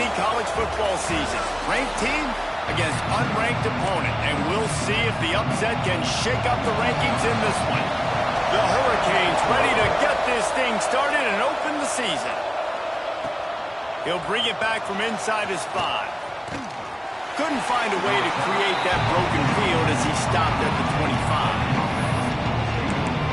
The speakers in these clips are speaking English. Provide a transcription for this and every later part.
any college football season. Ranked team against unranked opponent, and we'll see if the upset can shake up the rankings in this one. The Hurricanes ready to get this thing started and open the season. He'll bring it back from inside his 5. Couldn't find a way to create that broken field as he stopped at the 25.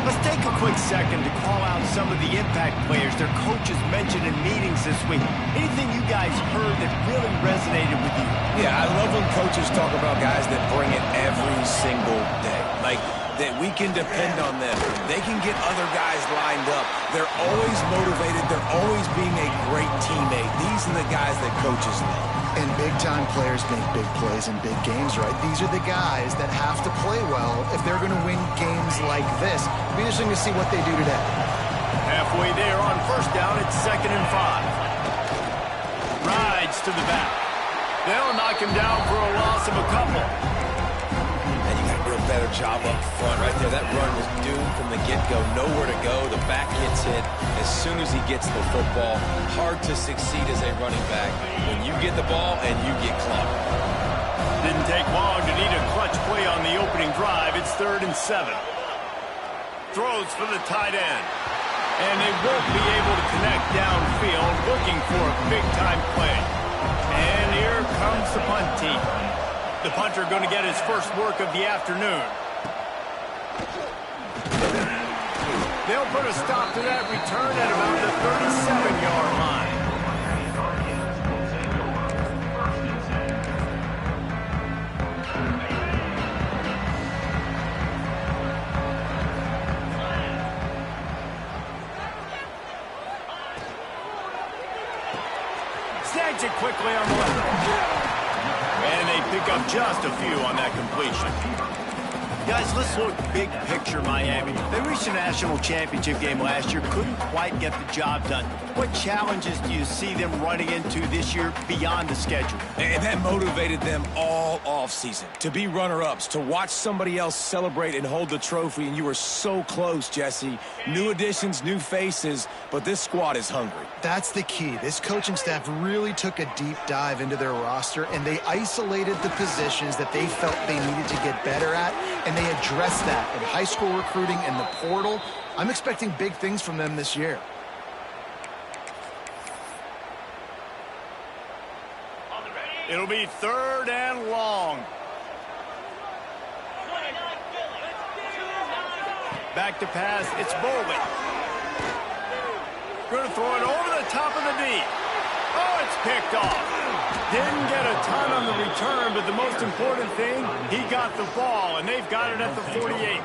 Let's take a quick second to call out some of the impact players their coaches mentioned in meetings this week. Anything you guys heard that really resonated with you? Yeah, I love when coaches talk about guys that bring it every single day. Like, that we can depend on them. They can get other guys lined up. They're always motivated. They're always being a great teammate. These are the guys that coaches love. And big-time players make big plays in big games, right? These are the guys that have to play well if they're going to win games like this. It'll be interesting to see what they do today. Halfway there on first down, it's 2nd and 5. Rides to the back. They'll knock him down for a loss of a couple. And you got a real better job up front right there. That run was doomed from the get-go. Nowhere to go. The back gets hit as soon as he gets the football. Hard to succeed as a running back when you get the ball and you get clocked. Didn't take long to need a clutch play on the opening drive. It's 3rd and 7. Throws for the tight end. And they won't be able to connect downfield, looking for a big-time play. And here comes the punt team. The punter going to get his first work of the afternoon. They'll put a stop to that return at about the 37-yard line. Snags it quickly on the left. And they pick up just a few on that completion. Guys, let's look big picture Miami. They reached a national championship game last year, couldn't quite get the job done. What challenges do you see them running into this year beyond the schedule? And that motivated them all offseason. To be runner-ups, to watch somebody else celebrate and hold the trophy, and you were so close, Jesse. New additions, new faces, but this squad is hungry. That's the key. This coaching staff really took a deep dive into their roster, and they isolated the positions that they felt they needed to get better at, and they addressed that in high school recruiting and the portal. I'm expecting big things from them this year. It'll be 3rd and long. Back to pass, it's Bowling. Going to throw it over the top of the D. Oh, it's picked off. Didn't get a ton on the return, but the most important thing, he got the ball, and they've got it at the 48.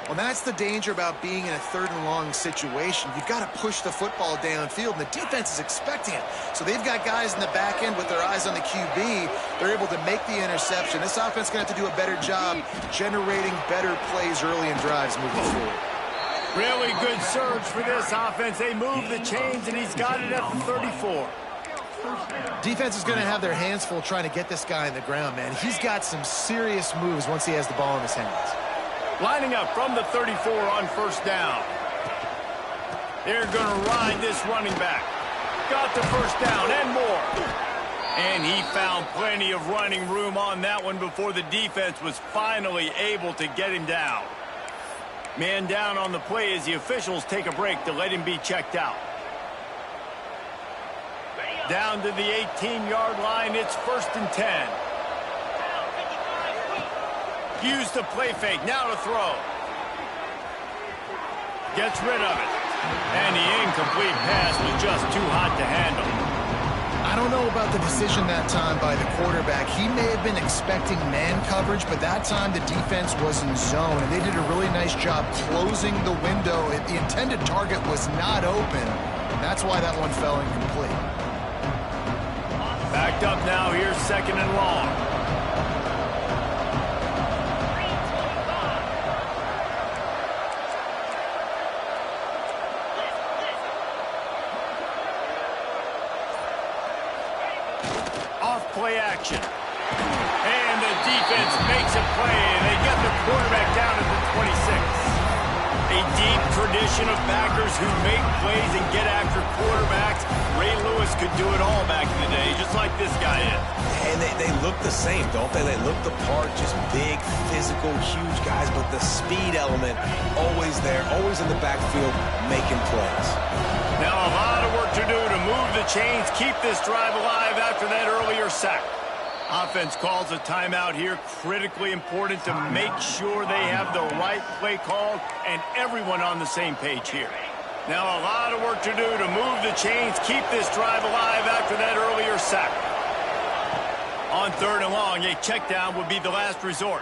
Well, that's the danger about being in a 3rd and long situation. You've got to push the football downfield, and the defense is expecting it. So they've got guys in the back end with their eyes on the QB. They're able to make the interception. This offense is going to have to do a better job generating better plays early in drives moving forward. Really good surge for this offense. They move the chains, and he's got it at the 34. Defense is going to have their hands full trying to get this guy in the ground, man. He's got some serious moves once he has the ball in his hands. Lining up from the 34 on first down. They're going to ride this running back. Got the first down and more. And he found plenty of running room on that one before the defense was finally able to get him down. Man down on the play as the officials take a break to let him be checked out. Down to the 18-yard line, it's 1st and 10. Use the play fake, now to throw. Gets rid of it. And the incomplete pass was just too hot to handle. I don't know about the decision that time by the quarterback. He may have been expecting man coverage, but that time the defense was in zone, and they did a really nice job closing the window. The intended target was not open, and that's why that one fell incomplete. Backed up now, here's 2nd and long. Play action. And the defense makes a play, and they get the quarterback down at the 26. A deep tradition of backers who make plays and get after quarterbacks. Ray Lewis could do it all back in the day, just like this guy is. And they look the same, don't they? They look the part, just big, physical, huge guys, but the speed element always there, always in the backfield, making plays. Now a lot of work to do to move the chains, keep this drive alive after that earlier sack. Offense calls a timeout here, critically important to make sure they have the right play called and everyone on the same page here. Now a lot of work to do to move the chains, keep this drive alive after that earlier sack. On 3rd and long, a check down would be the last resort.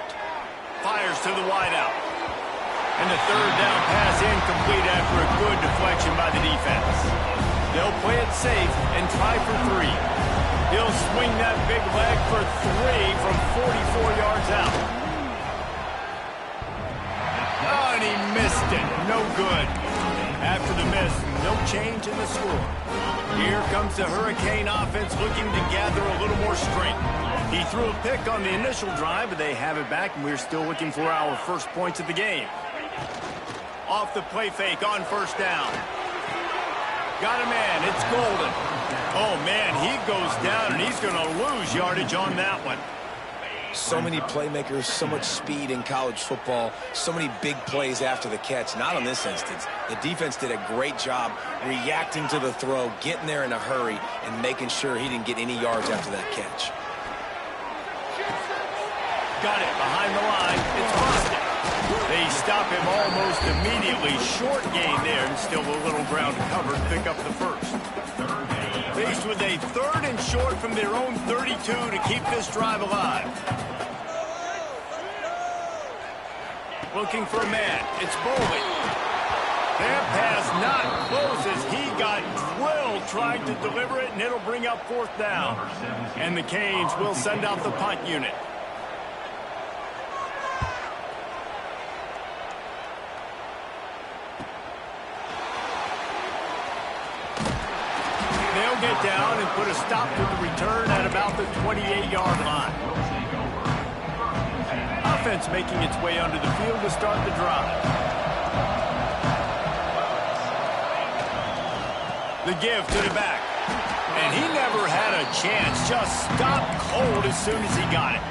Fires to the wideout. And the 3rd down pass incomplete after a good deflection by the defense. They'll play it safe and try for 3. He'll swing that big leg for 3 from 44 yards out. Oh, and he missed it. No good. After the miss, no change in the score. Here comes the Hurricane offense looking to gather a little more strength. He threw a pick on the initial drive, but they have it back, and we're still looking for our first points of the game. Off the play fake on 1st down. Got a man. It's Golden. Oh, man, he goes down, and he's going to lose yardage on that one. So many playmakers, so much speed in college football, so many big plays after the catch. Not on this instance. The defense did a great job reacting to the throw, getting there in a hurry, and making sure he didn't get any yards after that catch. Got it behind the line. It's Boston. They stop him almost immediately. Short gain there, and still a little ground to cover to pick up the first. Faced with a 3rd and short from their own 32 to keep this drive alive. Looking for a man. It's Boley. That pass not close as he got drilled trying to deliver it, and it'll bring up 4th down. And the Canes will send out the punt unit. They'll get down and put a stop to the return at about the 28-yard line. Offense making its way onto the field to start the drive. The give to the back. And he never had a chance. Just stopped cold as soon as he got it.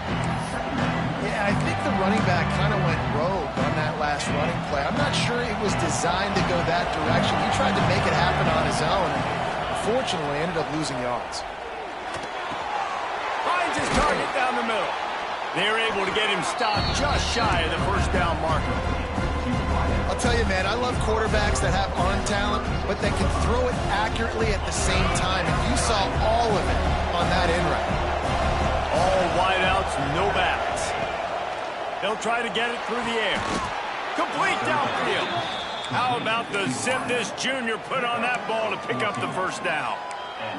Yeah, I think the running back kind of went rogue on that last running play. I'm not sure it was designed to go that direction. He tried to make it happen on his own. Unfortunately, ended up losing yards. Finds his target down the middle. They're able to get him stopped just shy of the 1st down marker. I'll tell you, man, I love quarterbacks that have arm talent, but that can throw it accurately at the same time. And you saw all of it on that in route. All wideouts, no backs. They'll try to get it through the air. Complete downfield. How about the zip this junior put on that ball to pick up the 1st down?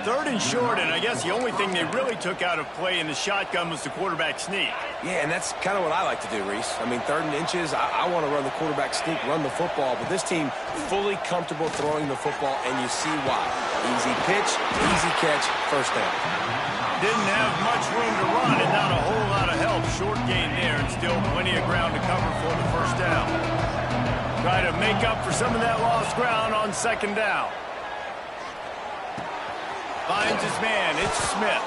3rd and short, and I guess the only thing they really took out of play in the shotgun was the quarterback sneak. Yeah, and that's kind of what I like to do, Reese. I mean, 3rd and inches, I want to run the quarterback sneak, run the football, but this team fully comfortable throwing the football, and you see why. Easy pitch, easy catch, 1st down. Didn't have much room to run and not a whole lot of help. Short gain there and still plenty of ground to cover for the 1st down. Try to make up for some of that lost ground on 2nd down. Finds his man. It's Smith.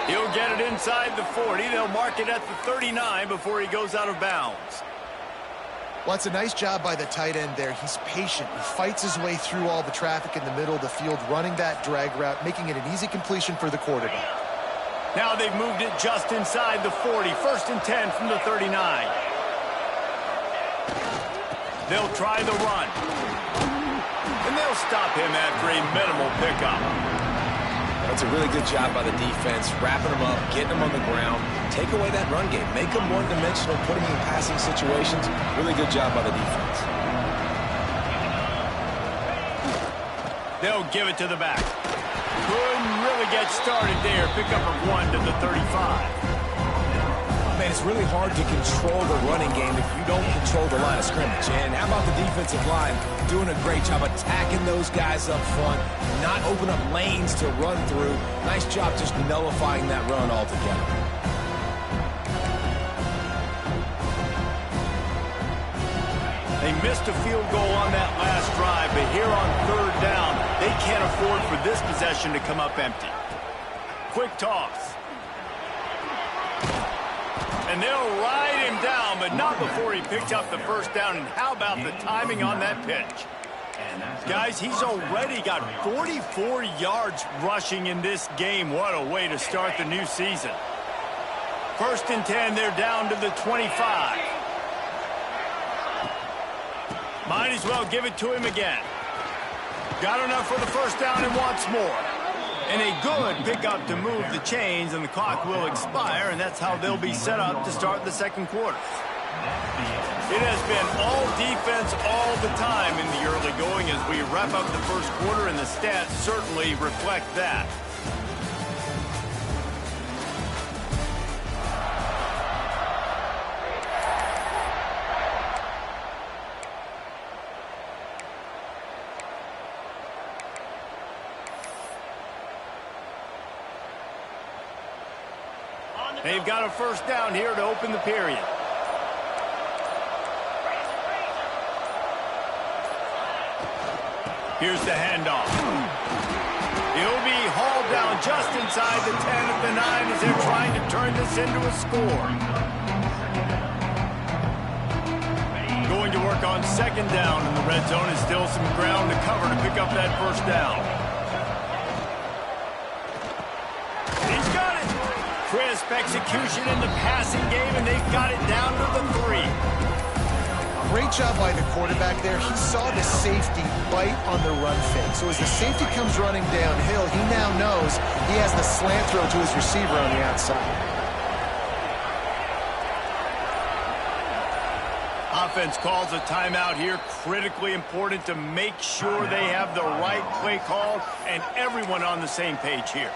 He'll get it inside the 40. They'll mark it at the 39 before he goes out of bounds. Well, it's a nice job by the tight end there. He's patient. He fights his way through all the traffic in the middle of the field, running that drag route, making it an easy completion for the quarterback. Now they've moved it just inside the 40. 1st and 10 from the 39. They'll try the run. And they'll stop him after a minimal pickup. That's a really good job by the defense, wrapping them up, getting them on the ground, take away that run game, make them one-dimensional, put them in passing situations. Really good job by the defense. They'll give it to the back. Couldn't really get started there. Pick up a 1 to the 35. Man, it's really hard to control the running game if you don't control the line of scrimmage. And how about the defensive line doing a great job attacking those guys up front, not open up lanes to run through. Nice job just nullifying that run altogether. They missed a field goal on that last drive, but here on third down, they can't afford for this possession to come up empty. Quick toss. And they'll ride him down, but not before he picked up the first down. And how about the timing on that pitch? Guys, he's already got 44 yards rushing in this game. What a way to start the new season. 1st and 10, they're down to the 25. Might as well give it to him again. Got enough for the first down and wants more. And a good pickup to move the chains, and the clock will expire, and that's how they'll be set up to start the second quarter. It has been all defense all the time in the early going as we wrap up the first quarter, and the stats certainly reflect that. They've got a first down here to open the period. Here's the handoff. He'll be hauled down just inside the 10 at the 9 as they're trying to turn this into a score. Going to work on second down in the red zone, is still some ground to cover to pick up that first down. Crisp execution in the passing game, and they've got it down to the 3. Great job by the quarterback there. He saw the safety bite on the run fake. So as the safety comes running downhill, he now knows he has the slant throw to his receiver on the outside. Offense calls a timeout here. Critically important to make sure they have the right play call and everyone on the same page here.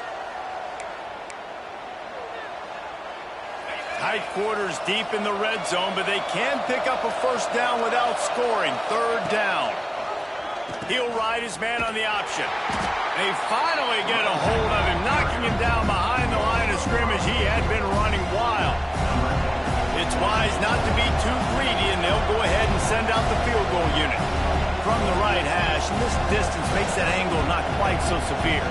Tight quarters deep in the red zone, but they can pick up a first down without scoring. Third down. He'll ride his man on the option. They finally get a hold of him, knocking him down behind the line of scrimmage. He had been running wild. It's wise not to be too greedy, and they'll go ahead and send out the field goal unit. From the right hash, and this distance makes that angle not quite so severe.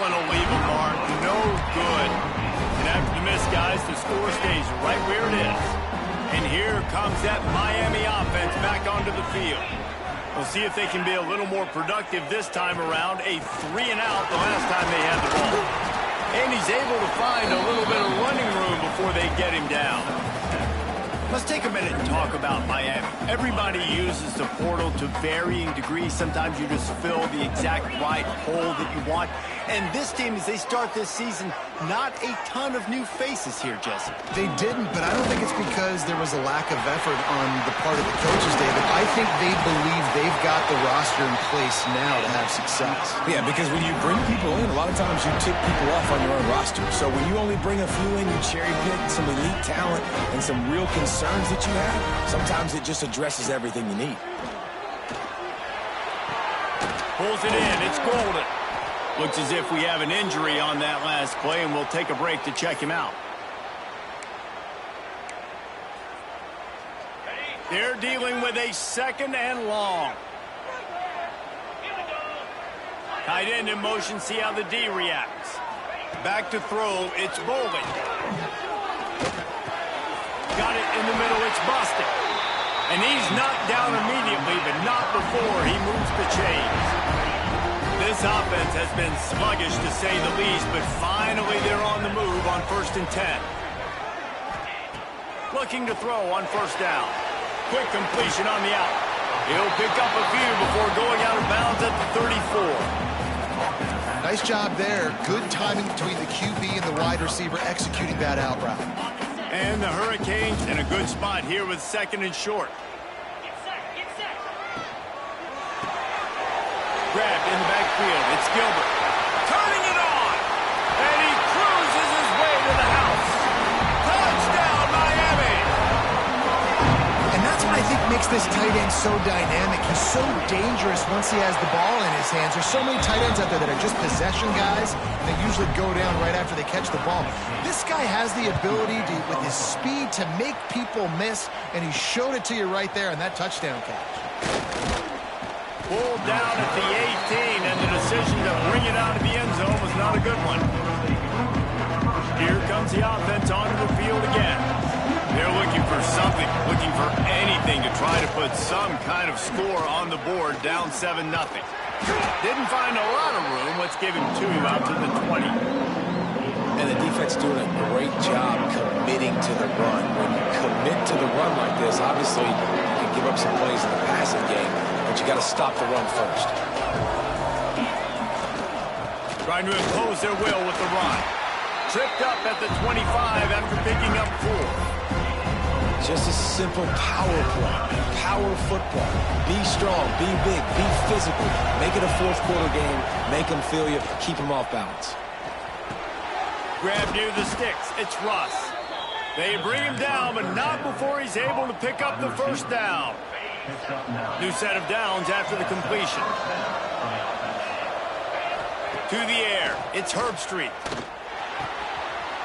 Will leave a mark. No good. And after the miss, guys, the score stays right where it is. And here comes that Miami offense back onto the field. We'll see if they can be a little more productive this time around. A 3-and-out the last time they had the ball. And he's able to find a little bit of running room before they get him down. Let's take a minute and talk about Miami. Everybody uses the portal to varying degrees. Sometimes you just fill the exact right hole that you want. And this team, as they start this season, not a ton of new faces here, Jesse. They didn't, but I don't think it's because there was a lack of effort on the part of the coaches, David. I think they believe they've got the roster in place now to have success. Yeah, because when you bring people in, a lot of times you tick people off on your own roster. So when you only bring a few in, you cherry pick some elite talent and some real concerns that you have, sometimes it just addresses everything you need. Pulls it in. It's golden. Looks as if we have an injury on that last play, and we'll take a break to check him out. They're dealing with a second and long. Tight end in motion, see how the D reacts. Back to throw, it's Bolden. Got it in the middle, it's Bostic. And he's knocked down immediately, but not before he moves the chains. This offense has been sluggish to say the least, but finally they're on the move on 1st and 10. Looking to throw on first down. Quick completion on the out. He'll pick up a few before going out of bounds at the 34. Nice job there. Good timing between the QB and the wide receiver executing that out route. And the Hurricanes in a good spot here with second and short. Grabbed in the backfield. It's Gilbert. Turning it on. And he cruises his way to the house. Touchdown, Miami. And that's what I think makes this tight end so dynamic. He's so dangerous once he has the ball in his hands. There's so many tight ends out there that are just possession guys. They usually go down right after they catch the ball. This guy has the ability to, with his speed, to make people miss, and he showed it to you right there in that touchdown catch. Pulled down at the 18, and the decision to bring it out of the end zone was not a good one. Here comes the offense onto the field again. They're looking for something, looking for anything to try to put some kind of score on the board, down 7-0. Didn't find a lot of room. Let's give him 2 out to the 20. And the defense doing a great job committing to the run. When you commit to the run like this, obviously you can give up some plays in the passing game, but you got to stop the run first. Trying to impose their will with the run. Tripped up at the 25 after picking up 4. Just a simple power play, power football. Be strong, be big, be physical. Make it a fourth-quarter game. Make them feel you, keep them off balance. Grab near the sticks. It's Russ. They bring him down, but not before he's able to pick up the first down. New set of downs after the completion. To the air. It's Herbstreit.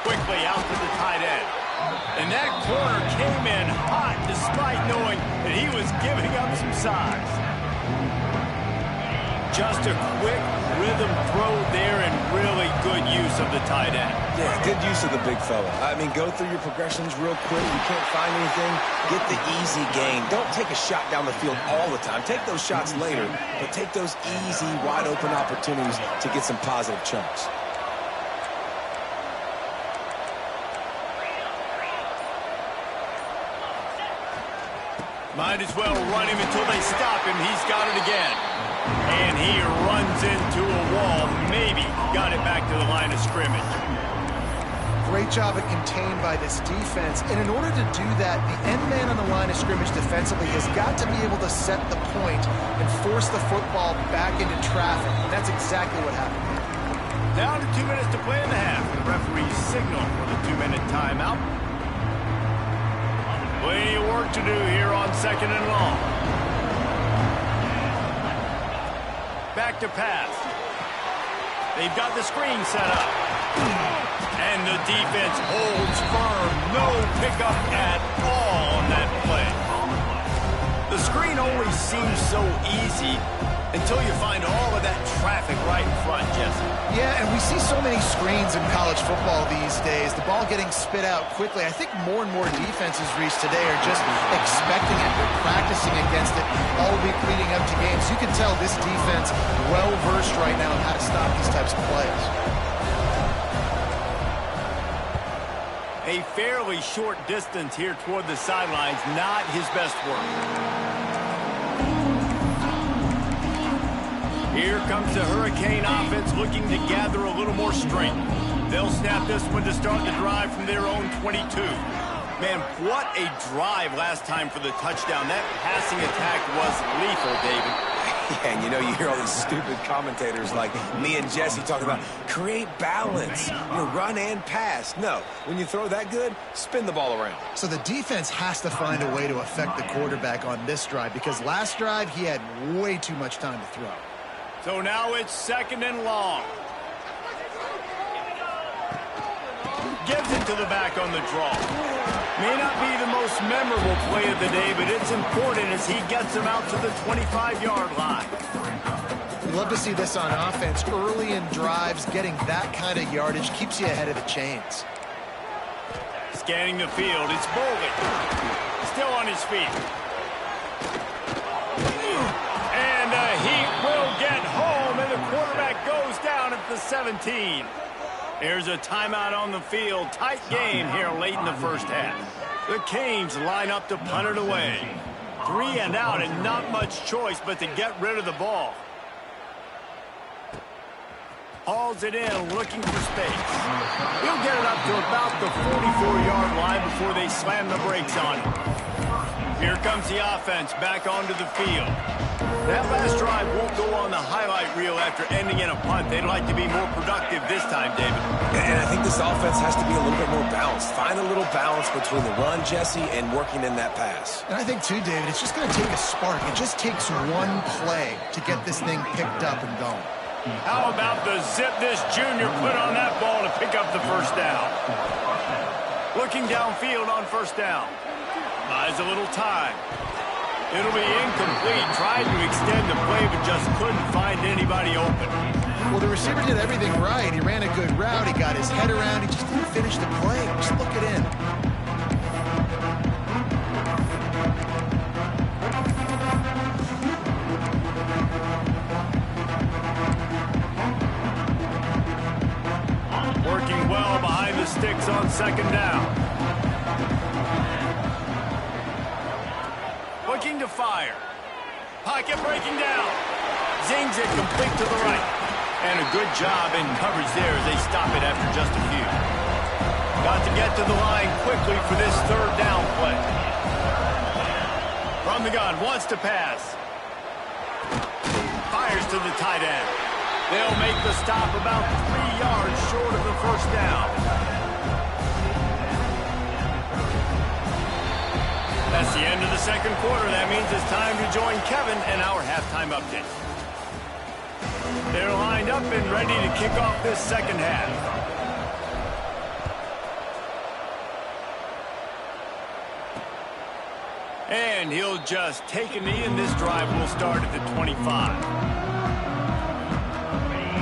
Quickly out to the tight end. And that corner came in hot despite knowing that he was giving up some size. Just a quick rhythm throw there and really good use of the tight end. Yeah, good use of the big fella. I mean, go through your progressions real quick. You can't find anything, get the easy gain. Don't take a shot down the field all the time. Take those shots later, but take those easy, wide-open opportunities to get some positive chunks. Might as well run him until they stop him. He's got it again. And he runs into a wall. Maybe got it back to the line of scrimmage. Great job of contained by this defense. And in order to do that, the end man on the line of scrimmage defensively has got to be able to set the point and force the football back into traffic. And that's exactly what happened. Down to 2 minutes to play in the half. The referee signal for the 2-minute timeout. Plenty of work to do here on 2nd and long. Back to pass. They've got the screen set up. And the defense holds firm. No pickup at all on that play. The screen always seems so easy until you find all of that traffic right in front, Jesse. Yeah, and we see so many screens in college football these days. The ball getting spit out quickly. I think more and more defenses reached today are just expecting it. They're practicing against it all week leading up to games. You can tell this defense well-versed right now on how to stop these types of plays. A fairly short distance here toward the sidelines. Not his best work. Here comes the Hurricane offense looking to gather a little more strength. They'll snap this one to start the drive from their own 22. Man, what a drive last time for the touchdown. That passing attack was lethal, David. Yeah, and you know, you hear all these stupid commentators like me and Jesse talk about create balance, run and pass. No, when you throw that good, spin the ball around. So the defense has to find a way to affect the quarterback on this drive because last drive he had way too much time to throw. So now it's 2nd and long. Gives it to the back on the draw. May not be the most memorable play of the day, but it's important as he gets him out to the 25-yard line. We love to see this on offense. Early in drives, getting that kind of yardage keeps you ahead of the chains. Scanning the field, it's Bolden. Still on his feet. And he will get home, and the quarterback goes down at the 17. There's a timeout on the field. Tight game here late in the first half. The Canes line up to punt it away. 3 and out and not much choice but to get rid of the ball. Hauls it in, looking for space. He'll get it up to about the 44-yard line before they slam the brakes on him. Here comes the offense back onto the field. That last drive won't go on the highlight reel after ending in a punt. They'd like to be more productive this time, David. And I think this offense has to be a little bit more balanced. Find a little balance between the run, Jesse, and working in that pass. And I think, too, David, it's just going to take a spark. It just takes one play to get this thing picked up and going. How about the zip this junior put on that ball to pick up the first down? Looking downfield on first down. Buys a little time. It'll be incomplete. Tried to extend the play, but just couldn't find anybody open. Well, the receiver did everything right. He ran a good route. He got his head around. He just didn't finish the play. Just look it in. Working well behind the sticks on second down. Looking to fire. Pocket breaking down. Zings it complete to the right. And a good job in coverage there as they stop it after just a few. Got to get to the line quickly for this third down play. From the gun, wants to pass. Fires to the tight end. They'll make the stop about 3 yards short of the first down. That's the end of the second quarter. That means it's time to join Kevin and our halftime update. They're lined up and ready to kick off this second half. And he'll just take a knee, and this drive will start at the 25.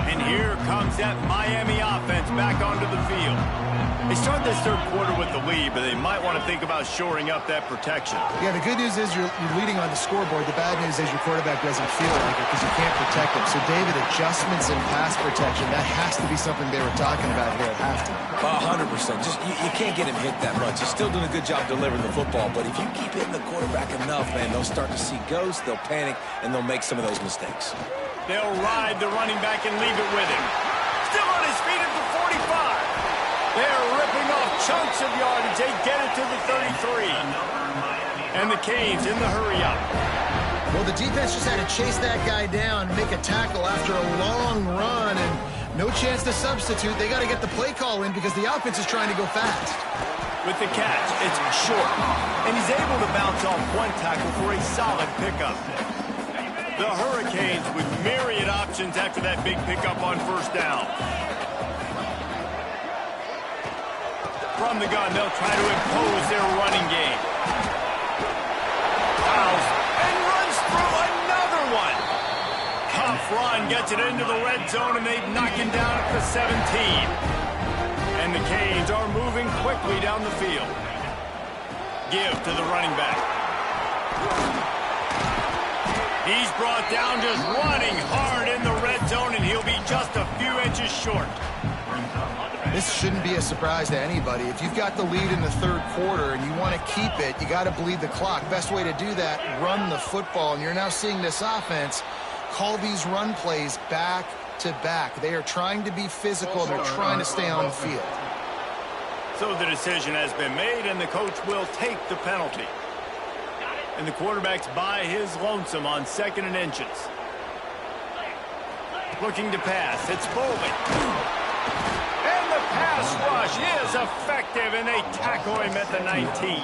And here comes that Miami offense back onto the field. They started this third quarter with the lead, but they might want to think about shoring up that protection. Yeah, the good news is you're leading on the scoreboard. The bad news is your quarterback doesn't feel like it because you can't protect him. So, David, adjustments in pass protection, that has to be something they were talking about here at halftime. 100%. Just you can't get him hit that much. He's still doing a good job delivering the football, but if you keep hitting the quarterback enough, man, they'll start to see ghosts, they'll panic, and they'll make some of those mistakes. They'll ride the running back and leave it with him. Still on his feet at the 45. They're ripping off chunks of yardage. They get it to the 33. And the Canes in the hurry-up. Well, the defense just had to chase that guy down, make a tackle after a long run, and no chance to substitute. They got to get the play call in because the offense is trying to go fast. With the catch, it's short. And he's able to bounce off one tackle for a solid pickup. The Hurricanes with myriad options after that big pickup on first down. From the gun, they'll try to impose their running game. Fouls and runs through another one. Tough run gets it into the red zone, and they knock him down at the 17. And the Canes are moving quickly down the field. Give to the running back. He's brought down just running hard in the red zone, and he'll be just a few inches short. This shouldn't be a surprise to anybody. If you've got the lead in the third quarter and you want to keep it, you got to bleed the clock. Best way to do that, run the football. And you're now seeing this offense call these run plays back to back. They are trying to be physical. They're trying to stay on the field. So the decision has been made, and the coach will take the penalty. And the quarterback's by his lonesome on 2nd and inches. Looking to pass. It's Bolden. And the pass rush is effective, and they tackle him at the 19.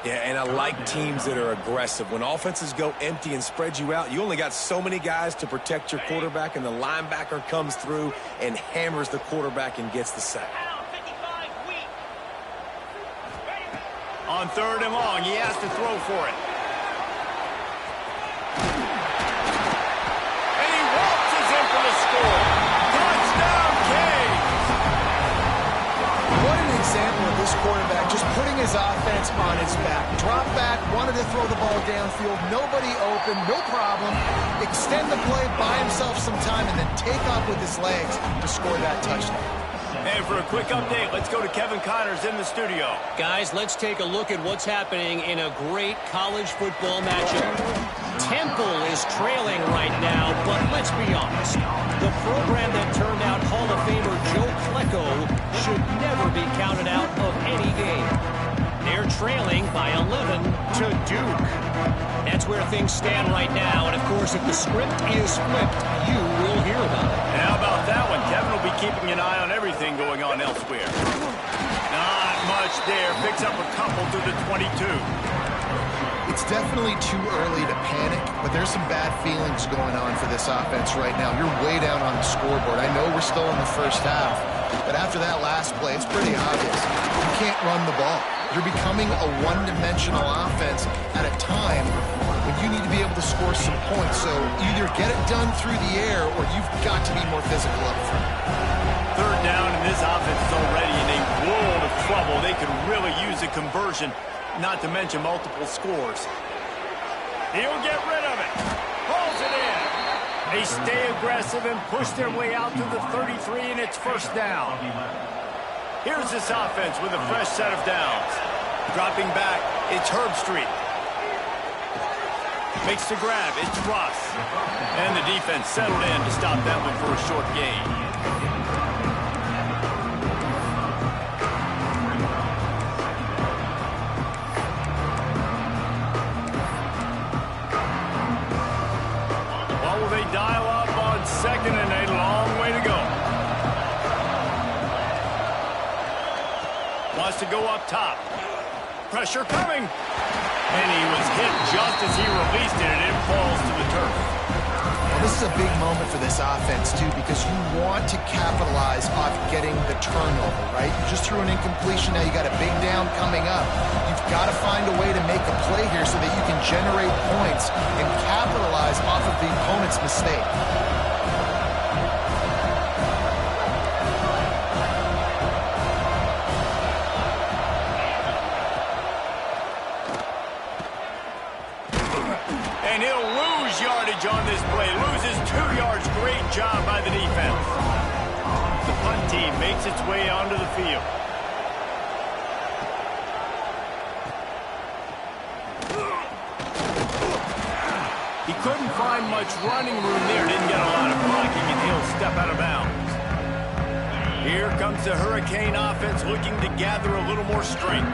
Yeah, and I like teams that are aggressive. When offenses go empty and spread you out, you only got so many guys to protect your quarterback, and the linebacker comes through and hammers the quarterback and gets the sack. On 3rd and long, he has to throw for it. And he waltzes in for the score. Touchdown, Canes! What an example of this quarterback just putting his offense on its back. Drop back, wanted to throw the ball downfield, nobody open, no problem. Extend the play, buy himself some time, and then take off with his legs to score that touchdown. And for a quick update, let's go to Kevin Connors in the studio. Guys, let's take a look at what's happening in a great college football matchup. Temple is trailing right now, but let's be honest. The program that turned out Hall of Famer Joe Klecko should never be counted out of any game. They're trailing by 11 to Duke. That's where things stand right now. And, of course, if the script is flipped, you will hear about it. And how about that one? Kevin will be keeping an eye on everything going on elsewhere. Not much there. Picks up a couple to the 22. It's definitely too early to panic, but there's some bad feelings going on for this offense right now. You're way down on the scoreboard. I know we're still in the first half, but after that last play, it's pretty obvious. You can't run the ball. You're becoming a one-dimensional offense at a time when you need to be able to score some points. So either get it done through the air or you've got to be more physical up front. Third down, and this offense is already in a world of trouble. They could really use a conversion, not to mention multiple scores. He'll get rid of it. Pulls it in. They stay aggressive and push their way out to the 33, and it's first down. Here's this offense with a fresh set of downs. Dropping back, it's Herbstreit. Makes the grab, it's Russ. And the defense settled in to stop that one for a short gain. Dial up on second and a long way to go. Wants to go up top. Pressure coming. And he was hit just as he released it, and it falls to the turf. Well, this is a big moment for this offense, too, because you want to capitalize off getting the turnover, right? You just threw an incompletion. Now you got a big down coming up. You've got to find a way to make a play here so that you can generate points and capitalize off of the opponent's mistake. And he'll lose yardage on this play. Loses 2 yards. Great job by the defense. The punt team makes its way onto the field. He couldn't find much running room there. Didn't get a lot of blocking, and he'll step out of bounds. Here comes the Hurricane offense looking to gather a little more strength.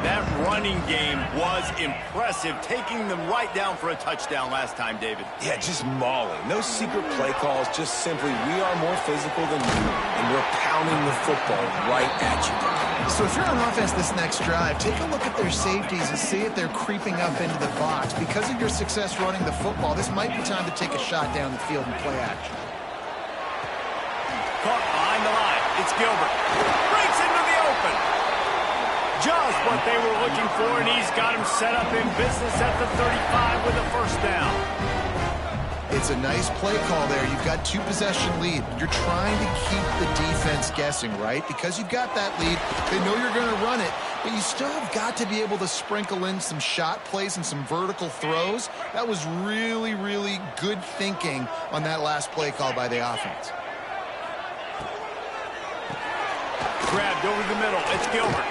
That running game was impressive, taking them right down for a touchdown last time, David. Yeah, just mauling. No secret play calls, just simply we are more physical than you, and we're pounding the football right at you. So if you're on offense this next drive, take a look at their safeties and see if they're creeping up into the box. Because of your success running the football, this might be time to take a shot down the field and play action. Caught behind the line. It's Gilbert. Breaks into the open. Just what they were looking for, and he's got him set up in business at the 35 with a first down. It's a nice play call there. You've got 2-possession lead. You're trying to keep the defense guessing, right? Because you've got that lead, they know you're going to run it, but you still have got to be able to sprinkle in some shot plays and some vertical throws. That was really, really good thinking on that last play call by the offense. Grabbed over the middle. It's Gilbert.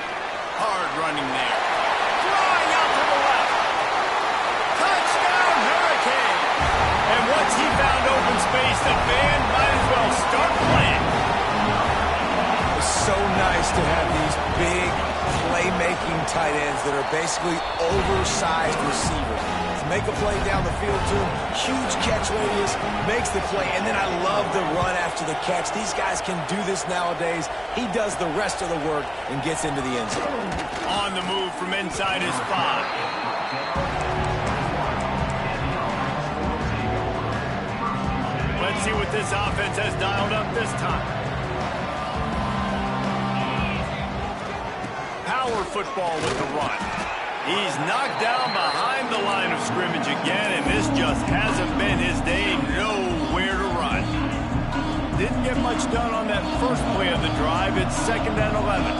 Hard running there. Throwing out to the left. Touchdown, Hurricane. And once he found open space, the band might as well start playing. It's so nice to have these big playmaking tight ends that are basically oversized receivers. To make a play down the field to him, huge catch radius, makes the play, and then I love the run after the catch. These guys can do this nowadays. He does the rest of the work and gets into the end zone. On the move from inside his 5. Let's see what this offense has dialed up this time. Power football with the run. He's knocked down behind the line of scrimmage again, and this just hasn't been his day. Nowhere to run. Didn't get much done on that first play of the drive. It's 2nd and 11.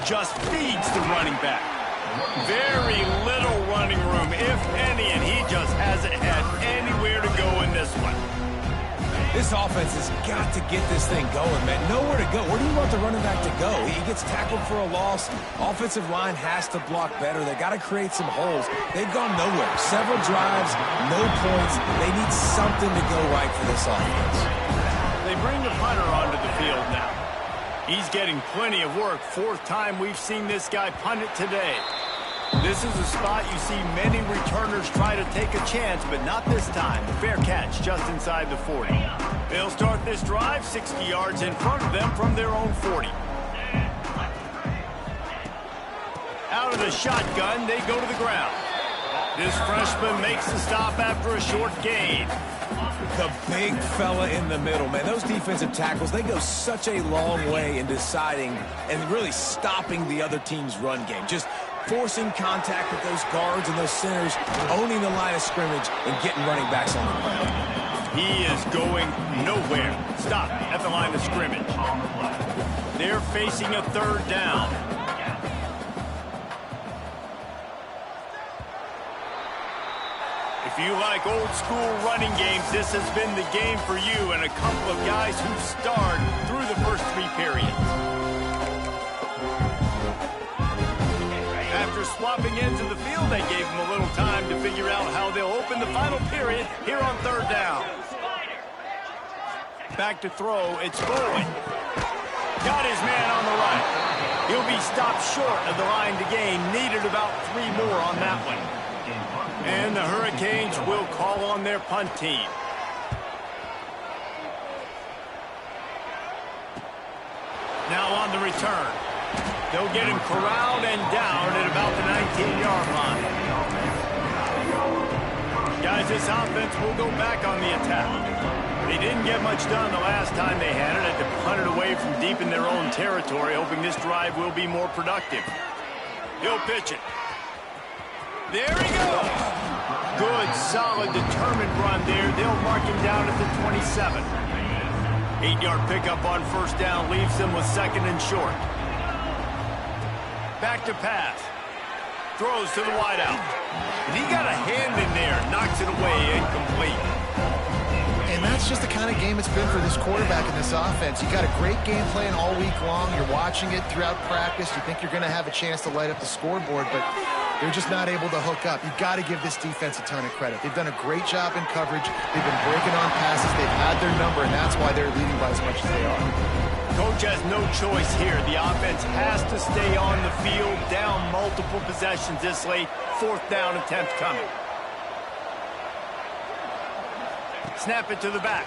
Just feeds the running back. Very little running room, if any, and he just hasn't had anywhere to go in this one. This offense has got to get this thing going, man. Nowhere to go. Where do you want the running back to go? He gets tackled for a loss. Offensive line has to block better. They got to create some holes. They've gone nowhere. Several drives, no points. They need something to go right for this offense. They bring the punter onto the field now. He's getting plenty of work. Fourth time we've seen this guy punt it today. This is a spot you see many returners try to take a chance, but not this time. Fair catch just inside the 40. They'll start this drive 60 yards in front of them from their own 40. Out of the shotgun, they go to the ground. This freshman makes the stop after a short gain. The big fella in the middle, man. Those defensive tackles, they go such a long way in deciding and really stopping the other team's run game. Just forcing contact with those guards and those centers, owning the line of scrimmage, and getting running backs on the ground. He is going nowhere. Stop at the line of scrimmage. They're facing a third down. If you like old school running games, this has been the game for you and a couple of guys who've starred through the first 3 periods. After swapping ends of the field, they gave him a little time to figure out how they'll open the final period here on third down. Back to throw, it's Foley. Got his man on the right. He'll be stopped short of the line to gain. Needed about 3 more on that one. And the Hurricanes will call on their punt team. Now on the return. They'll get him corralled and down at about the 19-yard line. Guys, this offense will go back on the attack. They didn't get much done the last time they had it. Had to punt it away from deep in their own territory, hoping this drive will be more productive. He'll pitch it. There he goes. Good, solid, determined run there. They'll mark him down at the 27. 8-yard pickup on first down leaves them with second and short. Back to pass. Throws to the wideout. And he got a hand in there. Knocks it away, incomplete. And that's just the kind of game it's been for this quarterback in this offense. You got a great game plan all week long. You're watching it throughout practice. You think you're going to have a chance to light up the scoreboard, but they're just not able to hook up. You've got to give this defense a ton of credit. They've done a great job in coverage. They've been breaking on passes. They've had their number, and that's why they're leading by as much as they are. Coach has no choice here. The offense has to stay on the field, down multiple possessions this late. Fourth down attempt coming. Snap it to the back.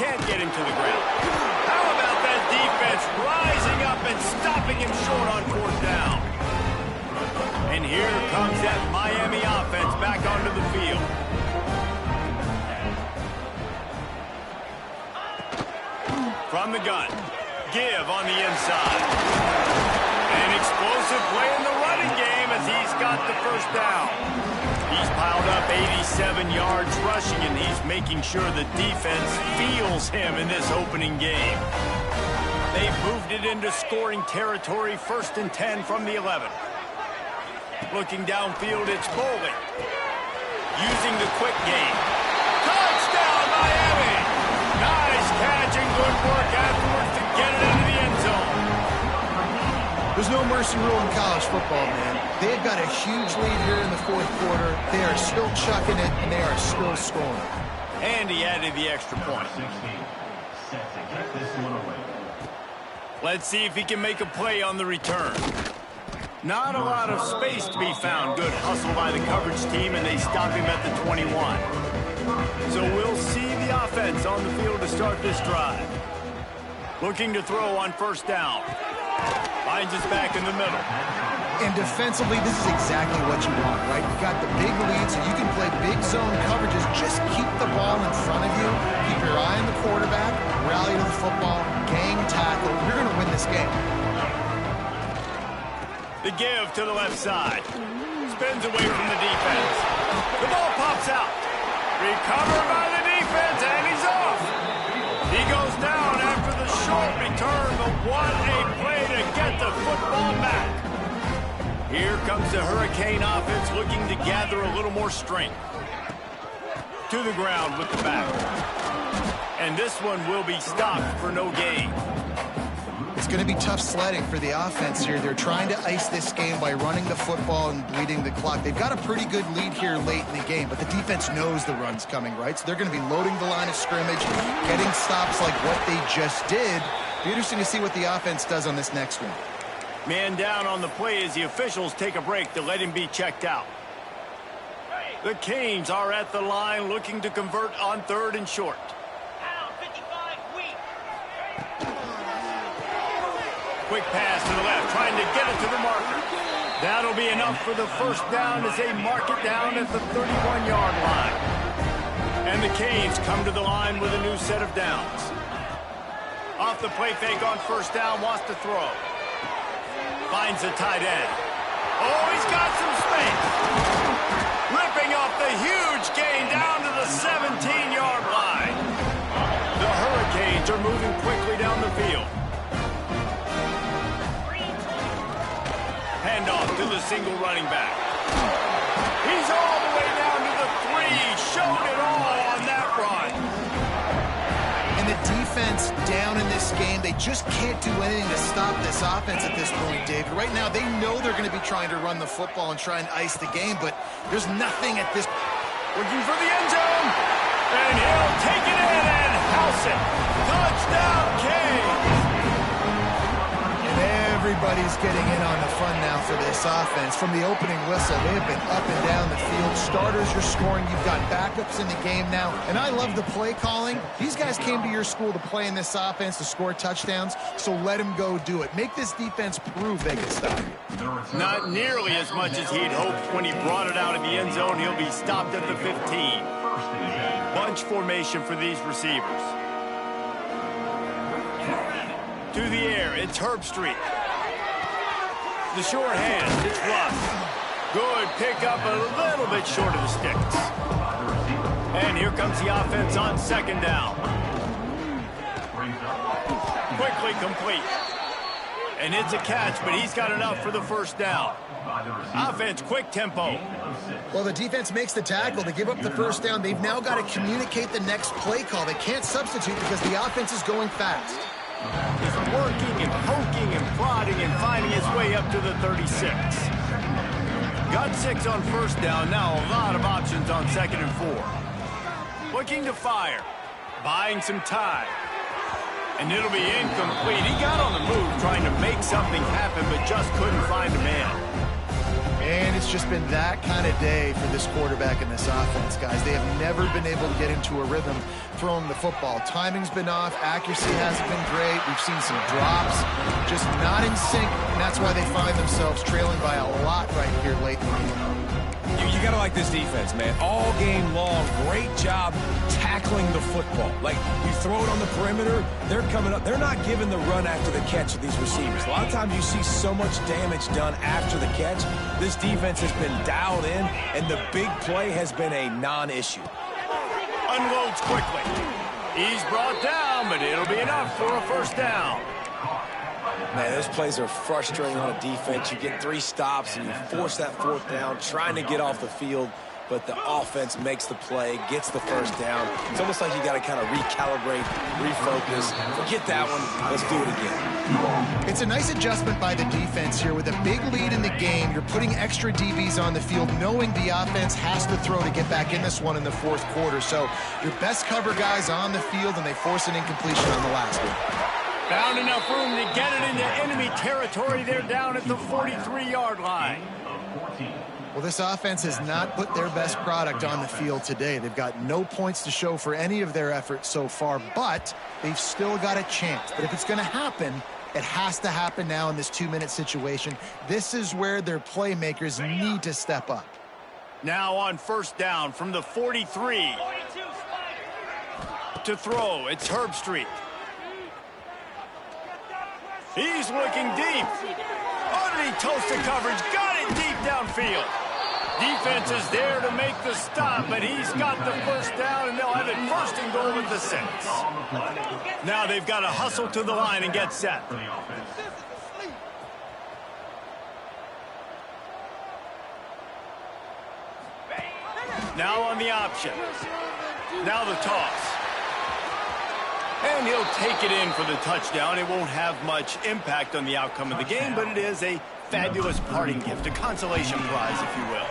Can't get him to the ground. How about that defense rising up and stopping him short on fourth down? And here comes that Miami offense back onto the field. From the gun. Give on the inside. An explosive play in the running game as he's got the first down. He's piled up 87 yards rushing, and he's making sure the defense feels him in this opening game. They've moved it into scoring territory, first and 10 from the 11. Looking downfield, it's Foley. Using the quick game. Touchdown, Miami! Nice catch and good work afterwards to get it into the end zone. There's no mercy rule in college football, man. They've got a huge lead here in the fourth quarter. They are still chucking it, and they are still scoring. And he added the extra point. Let's see if he can make a play on the return. Not a lot of space to be found. Good hustle by the coverage team, and they stop him at the 21. So we'll see the offense on the field to start this drive. Looking to throw on first down. Finds us back in the middle. And defensively, this is exactly what you want, right? You got the big lead, so you can play big zone coverages. Just keep the ball in front of you. Keep your eye on the quarterback. Rally to the football. Gang tackle. You're going to win this game. The give to the left side. Spins away from the defense. The ball pops out. Recovered by the defense, and he's off. He goes down after the short return, but what a play to get the football back. Here comes the Hurricane offense looking to gather a little more strength. To the ground with the back. And this one will be stopped for no gain. it's going to be tough sledding for the offense here. They're trying to ice this game by running the football and bleeding the clock. They've got a pretty good lead here late in the game, but the defense knows the run's coming, right? So they're going to be loading the line of scrimmage, getting stops like what they just did. Be interesting to see what the offense does on this next one. Man down on the play as the officials take a break to let him be checked out. The Canes are at the line looking to convert on 3rd and short. Quick pass to the left, trying to get it to the marker. That'll be enough for the first down as they mark it down at the 31-yard line. And the Canes come to the line with a new set of downs. Off the play fake on first down, wants to throw. Finds the tight end. Oh, he's got some space. Ripping off the huge gain down to the 17-yard line. The Hurricanes are moving quickly down the field. Handoff to the single running back. He's all the way down to the 3. Showed it all on that run. And the defense down in this game, they just can't do anything to stop this offense at this point, David. Right now, they know they're going to be trying to run the football and try and ice the game, but there's nothing at this. Looking for the end zone. And he'll take it in and house it. Touchdown, Canes. Everybody's getting in on the fun now for this offense. From the opening whistle, they have been up and down the field. Starters are scoring. You've got backups in the game now. And I love the play calling. These guys came to your school to play in this offense to score touchdowns, so let them go do it. Make this defense prove they can stop you. Not nearly as much as he'd hoped when he brought it out of the end zone. He'll be stopped at the 15. Bunch formation for these receivers. To the air, it's Herbstreit. The short hand, it's Russ. Good pickup, a little bit short of the sticks. And here comes the offense on 2nd down. Quickly complete. And it's a catch, but he's got enough for the first down. Offense, quick tempo. Well, the defense makes the tackle. They give up the first down. They've now got to communicate the next play call. They can't substitute because the offense is going fast. He's working and poking and prodding and finding his way up to the 36. Got 6 on first down. Now a lot of options on 2nd and 4. Looking to fire. Buying some time. And it'll be incomplete. He got on the move trying to make something happen, but just couldn't find a man. And it's just been that kind of day for this quarterback and this offense, guys. They have never been able to get into a rhythm throwing the football. Timing's been off. Accuracy hasn't been great. We've seen some drops. Just not in sync, and that's why they find themselves trailing by a lot right here late in the game. You got to like this defense, man. All game long, great job tackling the football. Like, you throw it on the perimeter, they're coming up. They're not giving the run after the catch of these receivers. A lot of times you see so much damage done after the catch. This defense has been dialed in, and the big play has been a non-issue. Unloads quickly. He's brought down, but it'll be enough for a first down. Man, those plays are frustrating on a defense. You get 3 stops, and you force that 4th down, trying to get off the field, but the offense makes the play, gets the first down. It's almost like you got to kind of recalibrate, refocus. Forget that one. Let's do it again. It's a nice adjustment by the defense here. With a big lead in the game, you're putting extra DBs on the field, knowing the offense has to throw to get back in this one in the 4th quarter. So your best cover guys on the field, and they force an incompletion on the last one. Found enough room to get it into enemy territory. They're down at the 43-yard line. Well, this offense has not put their best product on the field today. They've got no points to show for any of their efforts so far, but they've still got a chance. But if it's going to happen, it has to happen now in this 2-minute situation. This is where their playmakers need to step up. Now on first down from the 43. To throw, it's Herbstreit. He's looking deep. Underneath toasted coverage, got it deep downfield. Defense is there to make the stop, but he's got the first down, and they'll have it 1st and goal at the 6. Now they've got to hustle to the line and get set. Now on the option. Now the toss. And he'll take it in for the touchdown. It won't have much impact on the outcome of the game, but it is a fabulous parting gift, a consolation prize, if you will.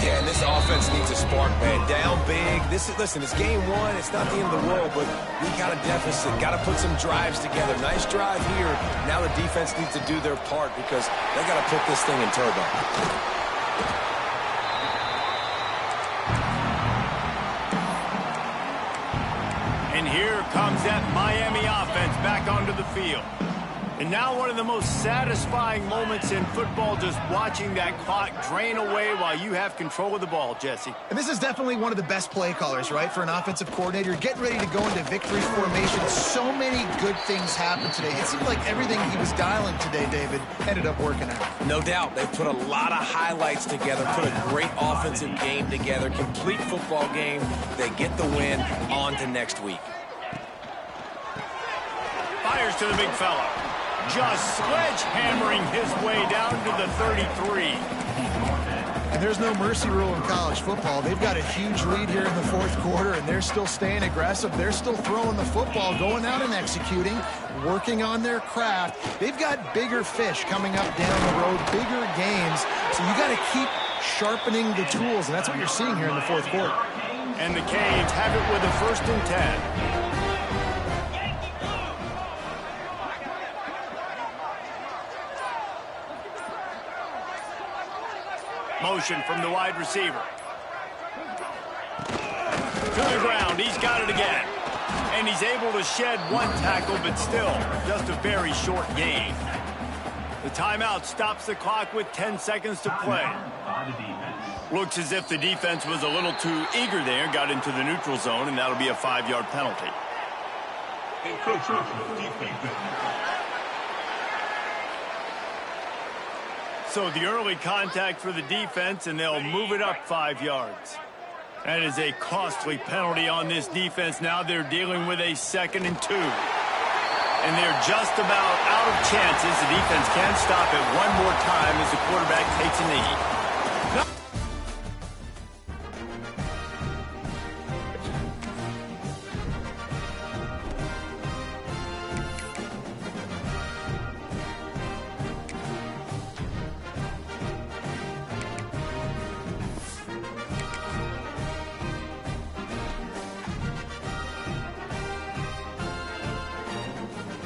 Yeah, and this offense needs a spark, man. Down big. Listen, it's game one. It's not the end of the world, but we got a deficit. Got to put some drives together. Nice drive here. Now the defense needs to do their part because they got to put this thing in turbo. And here comes that Miami offense back onto the field. And now one of the most satisfying moments in football, just watching that clock drain away while you have control of the ball, Jesse. And this is definitely one of the best play callers, right, for an offensive coordinator. Getting ready to go into victory formation. So many good things happened today. It seemed like everything he was dialing today, David, ended up working out. No doubt. They've put a lot of highlights together, put a great offensive game together, complete football game. They get the win. On to next week. Fires to the big fella. Just sledgehammering his way down to the 33. And there's no mercy rule in college football. They've got a huge lead here in the fourth quarter, and they're still staying aggressive. They're still throwing the football, going out and executing, working on their craft. They've got bigger fish coming up down the road, bigger games. So you got to keep sharpening the tools, and that's what you're seeing here in the fourth quarter. And the Canes have it with a 1st and 10. Motion from the wide receiver. To the ground. He's got it again. And he's able to shed one tackle, but still just a very short gain. The timeout stops the clock with 10 seconds to play. Looks as if the defense was a little too eager there, got into the neutral zone, and that'll be a 5-yard penalty. So the early contact for the defense, and they'll move it up 5 yards. That is a costly penalty on this defense. Now they're dealing with a 2nd and 2. And they're just about out of chances. The defense can stop it one more time as the quarterback takes a knee.